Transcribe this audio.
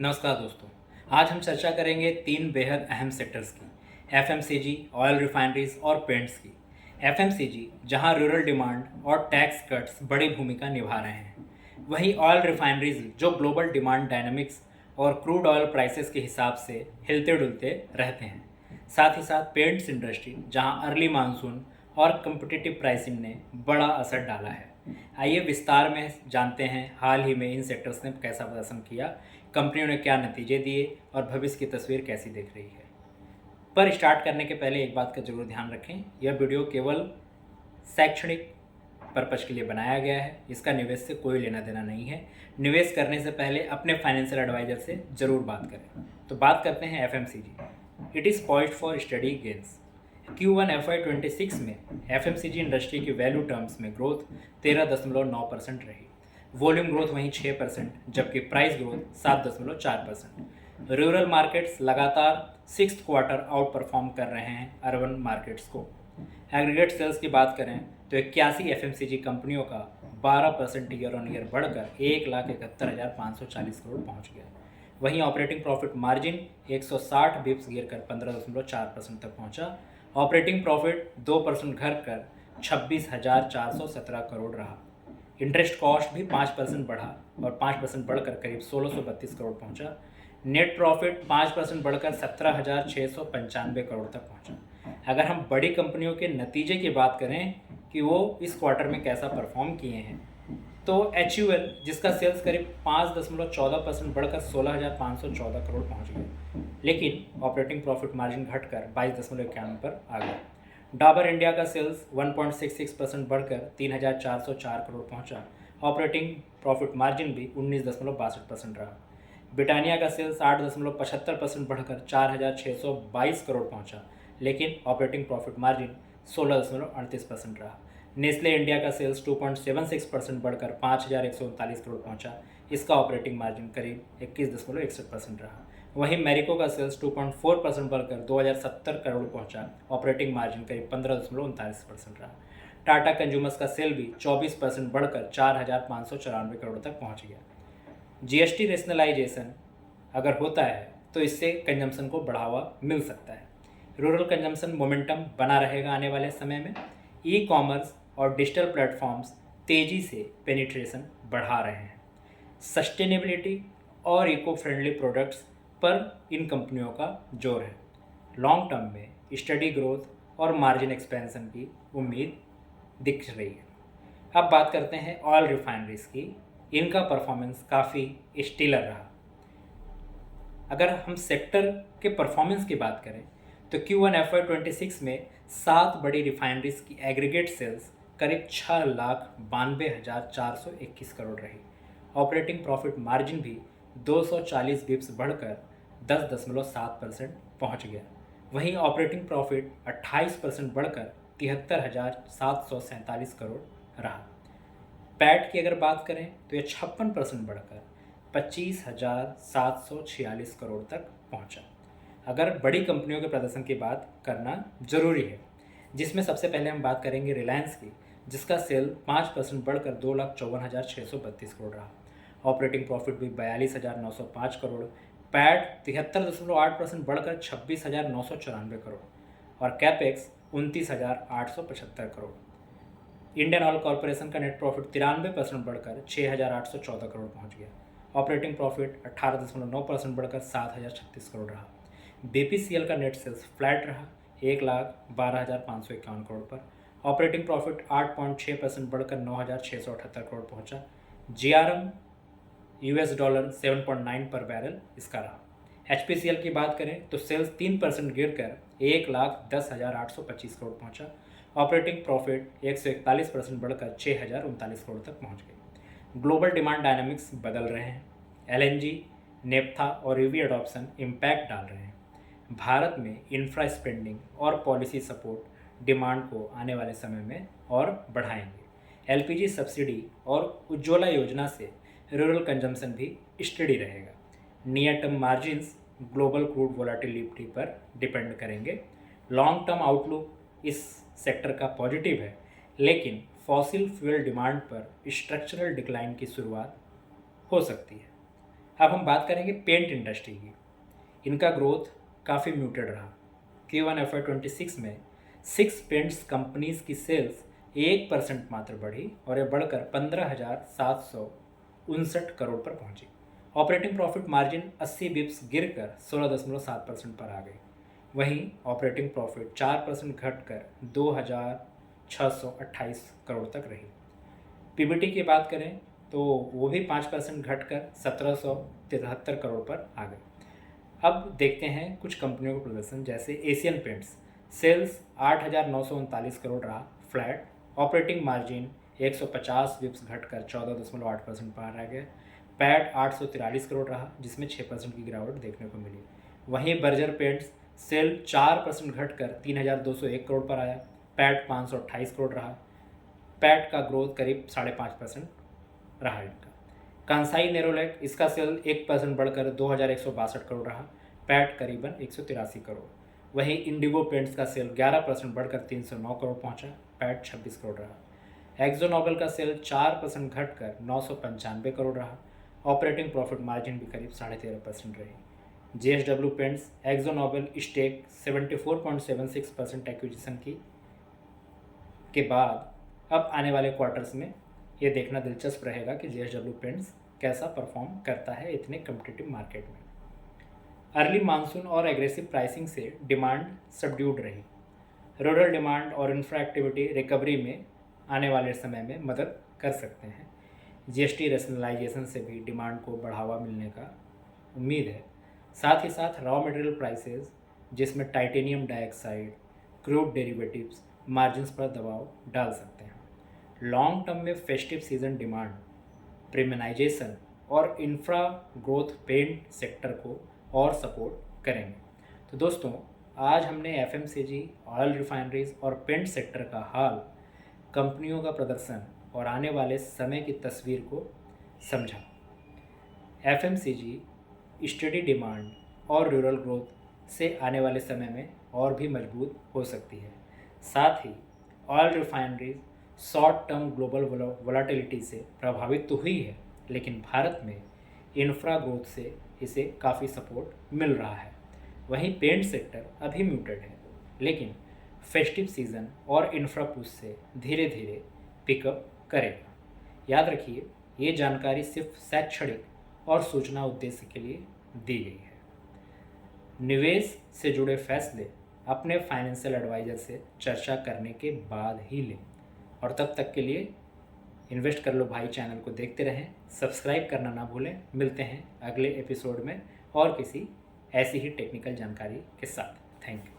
नमस्कार दोस्तों। आज हम चर्चा करेंगे तीन बेहद अहम सेक्टर्स की। एफएमसीजी, ऑयल रिफाइनरीज और पेंट्स की। एफएमसीजी जहां रूरल डिमांड और टैक्स कट्स बड़ी भूमिका निभा रहे हैं, वहीं ऑयल रिफाइनरीज जो ग्लोबल डिमांड डायनामिक्स और क्रूड ऑयल प्राइसेस के हिसाब से हिलते डुलते रहते हैं। साथ ही साथ पेंट्स इंडस्ट्री जहां अर्ली मानसून और कम्पिटिटिव प्राइसिंग ने बड़ा असर डाला है। आइए विस्तार में जानते हैं हाल ही में इन सेक्टर्स ने कैसा प्रदर्शन किया, कंपनियों ने क्या नतीजे दिए और भविष्य की तस्वीर कैसी दिख रही है। पर स्टार्ट करने के पहले एक बात का जरूर ध्यान रखें, यह वीडियो केवल शैक्षणिक पर्पज के लिए बनाया गया है। इसका निवेश से कोई लेना देना नहीं है। निवेश करने से पहले अपने फाइनेंशियल एडवाइजर से जरूर बात करें। तो बात करते हैं FMCG. It is poised for study gains. Q1 FY26 में एफएमसीजी इंडस्ट्री की वैल्यू टर्म्स में ग्रोथ 13.9% रही। वॉल्यूम ग्रोथ वहीं 6%, जबकि प्राइस ग्रोथ 7.4%। रूरल मार्केट्स लगातार सिक्स्थ क्वार्टर आउट परफॉर्म कर रहे हैं अर्बन मार्केट्स को। एग्रीगेट सेल्स की बात करें तो 81 एफएमसीजी कंपनियों का 12% ईयर ऑन ईयर बढ़कर 1,71,540 करोड़ पहुंच गया। वहीं ऑपरेटिंग प्रॉफिट मार्जिन 160 बिप्स गिर कर 15.4% तक पहुंचा। ऑपरेटिंग प्रॉफिट 2% घट कर 26,417 करोड़ रहा। इंटरेस्ट कॉस्ट भी 5% बढ़ा और 5% बढ़कर करीब 1,632 करोड़ पहुंचा। नेट प्रॉफिट 5% बढ़कर 17,695 करोड़ तक पहुंचा। अगर हम बड़ी कंपनियों के नतीजे की बात करें कि वो इस क्वार्टर में कैसा परफॉर्म किए हैं, तो HUL जिसका सेल्स करीब 5.14% बढ़कर 16,514 करोड़ पहुंच गया, लेकिन ऑपरेटिंग प्रॉफिट मार्जिन घटकर 22.91 पर आ गया। डाबर इंडिया का सेल्स 1.66% बढ़कर 3,404 करोड़ पहुंचा। ऑपरेटिंग प्रॉफिट मार्जिन भी 19.62% रहा। ब्रिटानिया का सेल्स 8.75% बढ़कर 4,622 करोड़ पहुंचा, लेकिन ऑपरेटिंग प्रॉफिट मार्जिन 16.38% रहा। नेस्ले इंडिया का सेल्स 2.76% बढ़कर 5,139 करोड़ पहुंचा। इसका ऑपरेटिंग मार्जिन करीब 21.61% रहा। वहीं मैरिको का सेल्स 2.4% बढ़कर 2,070 करोड़ पहुंचा। ऑपरेटिंग मार्जिन करीब 15.39% रहा। टाटा कंज्यूमर्स का सेल भी 24% बढ़कर 4,594 करोड़ तक पहुंच गया। जीएसटी रेशनलाइजेशन अगर होता है तो इससे कंजम्पशन को बढ़ावा मिल सकता है। रूरल कंजम्पशन मोमेंटम बना रहेगा आने वाले समय में। ई कॉमर्स और डिजिटल प्लेटफॉर्म्स तेज़ी से पेनिट्रेशन बढ़ा रहे हैं। सस्टेनेबिलिटी और इको फ्रेंडली प्रोडक्ट्स पर इन कंपनियों का जोर है। लॉन्ग टर्म में स्टडी ग्रोथ और मार्जिन एक्सपेंशन की उम्मीद दिख रही है। अब बात करते हैं ऑयल रिफाइनरीज की। इनका परफॉर्मेंस काफ़ी स्टीलर रहा। अगर हम सेक्टर के परफॉर्मेंस की बात करें तो Q1 FY26 में 7 बड़ी रिफाइनरीज की एग्रीगेट सेल्स करीब 6,92,421 करोड़ रही। ऑपरेटिंग प्रॉफिट मार्जिन भी 240 बिप्स बढ़कर 10.7% पहुंच गया। वहीं ऑपरेटिंग प्रॉफिट 28% बढ़कर 73,747 करोड़ रहा। पैट की अगर बात करें तो यह 56% बढ़कर 25,746 करोड़ तक पहुंचा। अगर बड़ी कंपनियों के प्रदर्शन की बात करना जरूरी है, जिसमें सबसे पहले हम बात करेंगे रिलायंस की, जिसका सेल 5% बढ़कर 2,54,632 करोड़ रहा। ऑपरेटिंग प्रॉफिट भी 42,905 करोड़। पैट 73.8% बढ़कर 26,994 करोड़ और capex 29,875 crore. Indian oil corporation का नेट प्रॉफिट 93% बढ़कर 6,814 करोड़ पहुंच गया। ऑपरेटिंग प्रॉफिट 18.9% बढ़कर 7,036 करोड़ रहा। BPCL का नेट सेल्स फ्लैट रहा 1,12,551 करोड़ पर। ऑपरेटिंग प्रॉफिट 8.6% बढ़कर 9,678 करोड़ पहुंचा। GRM $7.9 पर बैरल इसका रहा। HPCL की बात करें तो सेल्स 3% गिरकर 1,10,825 करोड़ पहुंचा। ऑपरेटिंग प्रॉफिट 141% बढ़कर 6,039 करोड़ तक पहुंच गई। ग्लोबल डिमांड डायनामिक्स बदल रहे हैं। LNG, नेफ्था और EV एडॉप्शन इम्पैक्ट डाल रहे हैं। भारत में इंफ्रा स्पेंडिंग और पॉलिसी सपोर्ट डिमांड को आने वाले समय में और बढ़ाएंगे। LPG सब्सिडी और उज्ज्वला योजना से रूरल कंजम्पशन भी स्टडी रहेगा। Near term margins global crude volatility पर डिपेंड करेंगे। लॉन्ग टर्म आउटलुक इस सेक्टर का पॉजिटिव है, लेकिन फॉसिल फ्यूल डिमांड पर स्ट्रक्चरल डिक्लाइन की शुरुआत हो सकती है। अब हम बात करेंगे पेंट इंडस्ट्री की। इनका ग्रोथ काफ़ी म्यूटेड रहा। Q1 FY26 में 6 पेंट्स कंपनीज की सेल्स 1% मात्र बढ़ी और ये बढ़कर 15,759 करोड़ पर पहुंची। ऑपरेटिंग प्रॉफिट मार्जिन 80 बिप्स गिरकर 16.7% पर आ गई। वहीं ऑपरेटिंग प्रॉफिट 4% घटकर 2,628 करोड़ तक रही। पीबीटी की बात करें तो वो भी 5% घटकर 1773 करोड़ पर आ गए। अब देखते हैं कुछ कंपनियों का प्रदर्शन, जैसे एशियन पेंट्स। सेल्स 8,939 करोड़ रहा, फ्लैट। ऑपरेटिंग मार्जिन 150 बिप्स घटकर 14.8% पर आ गया। पैट 843 करोड़ रहा, जिसमें 6% की गिरावट देखने को मिली। वहीं बर्जर पेंट्स सेल 4% घटकर 3,201 करोड़ पर आया। पैट 528 करोड़ रहा। पैट का ग्रोथ करीब 5.5% रहा इनका। कांसाई नेरोलैक, इसका सेल 1% बढ़कर 2,162 करोड़ रहा। पैट करीबन 183 करोड़। वहीं इंडिगो पेंट्स का सेल 11% बढ़कर 309 करोड़ पहुंचा। पैट 26 करोड़ रहा। एक्जो नोबेल का सेल 4% घटकर 995 करोड़ रहा। ऑपरेटिंग प्रॉफिट मार्जिन भी करीब 13.5% रही। JSW paints Akzo Nobel stake 74.76% acquisition की के बाद अब आने वाले क्वार्टर्स में ये देखना दिलचस्प रहेगा कि JSW पेंट्स कैसा परफॉर्म करता है इतने कम्पिटिटिव मार्केट में। अर्ली मानसून और एग्रेसिव प्राइसिंग से डिमांड सबड्यूड रही। रूरल डिमांड और इंफ्रा एक्टिविटी रिकवरी में आने वाले समय में मदद कर सकते हैं। GST रेशनलाइजेशन से भी डिमांड को बढ़ावा मिलने का उम्मीद है। साथ ही साथ रॉ मटेरियल प्राइसेस, जिसमें titanium dioxide, crude derivatives margins पर दबाव डाल सकते हैं। लॉन्ग टर्म में फेस्टिव सीजन डिमांड, प्रीमियमाइजेशन और इंफ्रा ग्रोथ पेंट सेक्टर को और सपोर्ट करेंगे। तो दोस्तों, आज हमने FMCG, ऑयल रिफाइनरीज और पेंट सेक्टर का हाल, कंपनियों का प्रदर्शन और आने वाले समय की तस्वीर को समझा। FMCG स्टडी डिमांड और रूरल ग्रोथ से आने वाले समय में और भी मजबूत हो सकती है। साथ ही oil refineries short term global volatility से प्रभावित तो हुई है, लेकिन भारत में इंफ्रा ग्रोथ से इसे काफ़ी सपोर्ट मिल रहा है। वहीं पेंट सेक्टर अभी म्यूटेड है, लेकिन फेस्टिव सीज़न और इंफ्रा पुश से धीरे धीरे पिकअप करेगा। याद रखिए, ये जानकारी सिर्फ शैक्षणिक और सूचना उद्देश्य के लिए दी गई है। निवेश से जुड़े फैसले अपने फाइनेंशियल एडवाइज़र से चर्चा करने के बाद ही लें। और तब तक के लिए इन्वेस्ट कर लो भाई चैनल को देखते रहें, सब्सक्राइब करना ना भूलें। मिलते हैं अगले एपिसोड में और किसी ऐसी ही टेक्निकल जानकारी के साथ। Thank you.